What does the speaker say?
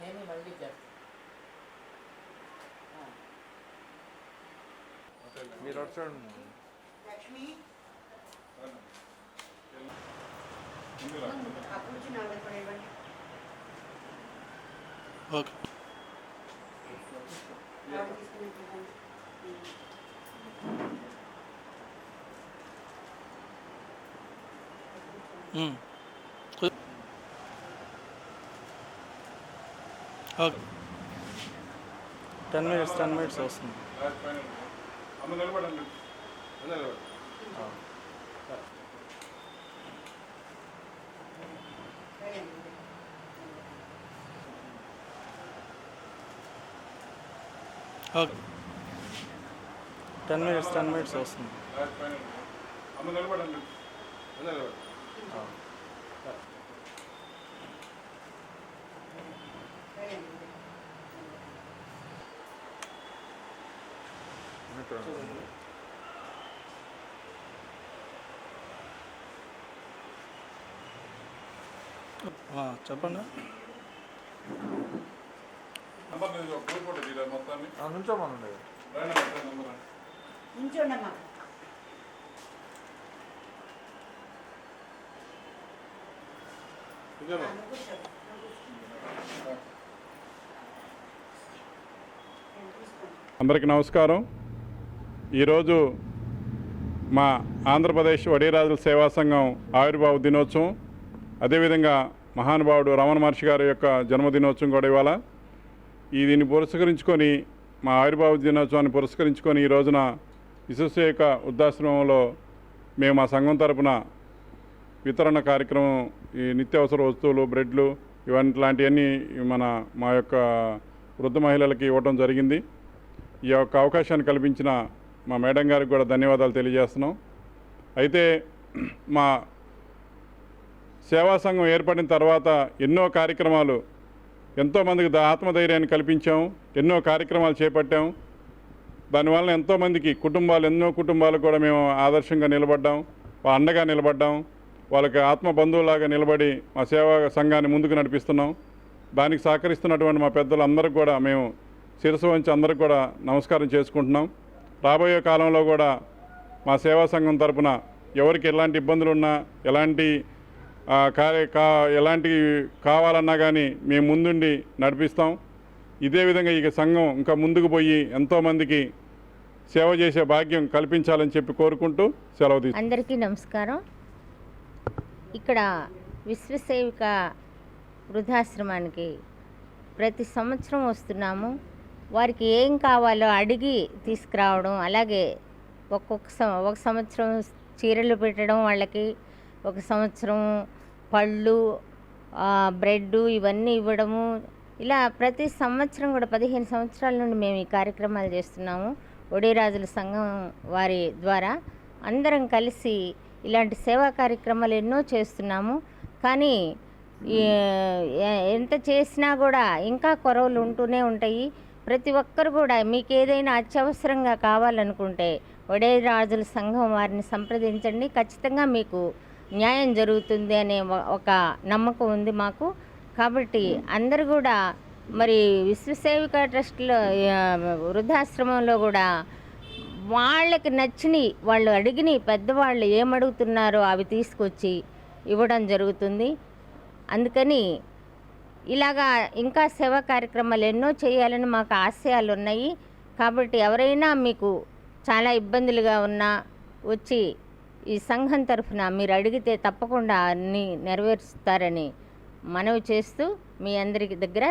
నేను మళ్ళీ మీరు వచ్చాడు లక్ష్మి ఓకే ఓకే 10 minutes వస్తుంది. ఓకే 10 minutes వస్తుంది. చెప్పండి. నుంచోమనండి. నుంచోండమ్మా. అందరికీ నమస్కారం. ఈరోజు మా ఆంధ్రప్రదేశ్ వడిరాజుల సేవా సంఘం ఆవిర్భావ దినోత్సవం, అదేవిధంగా మహానుభావుడు రమణ మహర్షి గారి యొక్క జన్మదినోత్సవం కూడా ఇవాళ. దీన్ని పురస్కరించుకొని మా ఆవిర్భావ దినోత్సవాన్ని పురస్కరించుకొని ఈ రోజున విశ్వసేవిక వృద్ధాశ్రమంలో మేము మా సంఘం తరపున వితరణ కార్యక్రమం, ఈ నిత్యావసర వస్తువులు, బ్రెడ్లు ఇలాంటివన్నీ మా యొక్క వృద్ధ మహిళలకి ఇవ్వడం జరిగింది. ఈ యొక్క అవకాశాన్ని కల్పించిన మా మేడం గారికి కూడా ధన్యవాదాలు తెలియజేస్తున్నాం. అయితే మా సేవా సంఘం ఏర్పడిన తర్వాత ఎన్నో కార్యక్రమాలు, ఎంతోమందికి ఆత్మధైర్యాన్ని కల్పించాం, ఎన్నో కార్యక్రమాలు చేపట్టాం. దానివల్ల ఎంతోమందికి ఎన్నో కుటుంబాలకు కూడా మేము ఆదర్శంగా నిలబడ్డాం, అండగా నిలబడ్డాం. వాళ్ళకి ఆత్మ బంధువులాగా నిలబడి మా సేవా సంఘాన్ని ముందుకు నడిపిస్తున్నాం. దానికి సహకరిస్తున్నటువంటి మా పెద్దలందరికీ కూడా మేము శిరస్సు వంచి అందరికి కూడా నమస్కారం చేసుకుంటున్నాం. రాబోయే కాలంలో కూడా మా సేవా సంఘం తరపున ఎవరికి ఎలాంటి ఇబ్బందులు ఉన్నా, ఎలాంటి కావాలన్నా కానీ మేము ముందుండి నడిపిస్తాం. ఇదే విధంగా ఈ సంఘం ఇంకా ముందుకు పోయి ఎంతోమందికి సేవ చేసే భాగ్యం కల్పించాలని చెప్పి కోరుకుంటూ సెలవు తీసుకుంటాం. అందరికీ నమస్కారం. ఇక్కడ విశ్వసేవిక వృద్ధాశ్రమానికి ప్రతి సంవత్సరం వస్తున్నాము. వారికి ఏం కావాలో అడిగి తీసుకురావడం, అలాగే ఒక సంవత్సరం చీరలు పెట్టడం వాళ్ళకి, ఒక సంవత్సరం పళ్ళు, బ్రెడ్ ఇవన్నీ ఇవ్వడము. ఇలా ప్రతి సంవత్సరం కూడా 15 సంవత్సరాల నుండి మేము ఈ కార్యక్రమాలు చేస్తున్నాము. వడిరాజుల సంఘం వారి ద్వారా అందరం కలిసి ఇలాంటి సేవా కార్యక్రమాలు ఎన్నో చేస్తున్నాము. కానీ ఎంత చేసినా కూడా ఇంకా కొరవలు ఉంటూనే ఉంటాయి. ప్రతి ఒక్కరు కూడా మీకు ఏదైనా అత్యవసరంగా కావాలనుకుంటే వడిరాజుల సంఘం వారిని సంప్రదించండి. ఖచ్చితంగా మీకు న్యాయం జరుగుతుంది అనే ఒక నమ్మకం ఉంది మాకు. కాబట్టి అందరూ కూడా మరి విశ్వసేవిక ట్రస్ట్లో వృద్ధాశ్రమంలో కూడా వాళ్ళకి నచ్చిని, వాళ్ళు అడిగిని, పెద్దవాళ్ళు ఏమడుగుతున్నారో అవి తీసుకొచ్చి ఇవ్వడం జరుగుతుంది. అందుకని ఇలాగా ఇంకా సేవా కార్యక్రమాలు ఎన్నో చేయాలని మాకు ఆశయాలు ఉన్నాయి. కాబట్టి ఎవరైనా మీకు చాలా ఇబ్బందులుగా ఉన్నా వచ్చి ఈ సంఘం తరఫున మీరు అడిగితే తప్పకుండా అన్నీ నెరవేరుస్తారని మనవి చేస్తూ మీ అందరి దగ్గర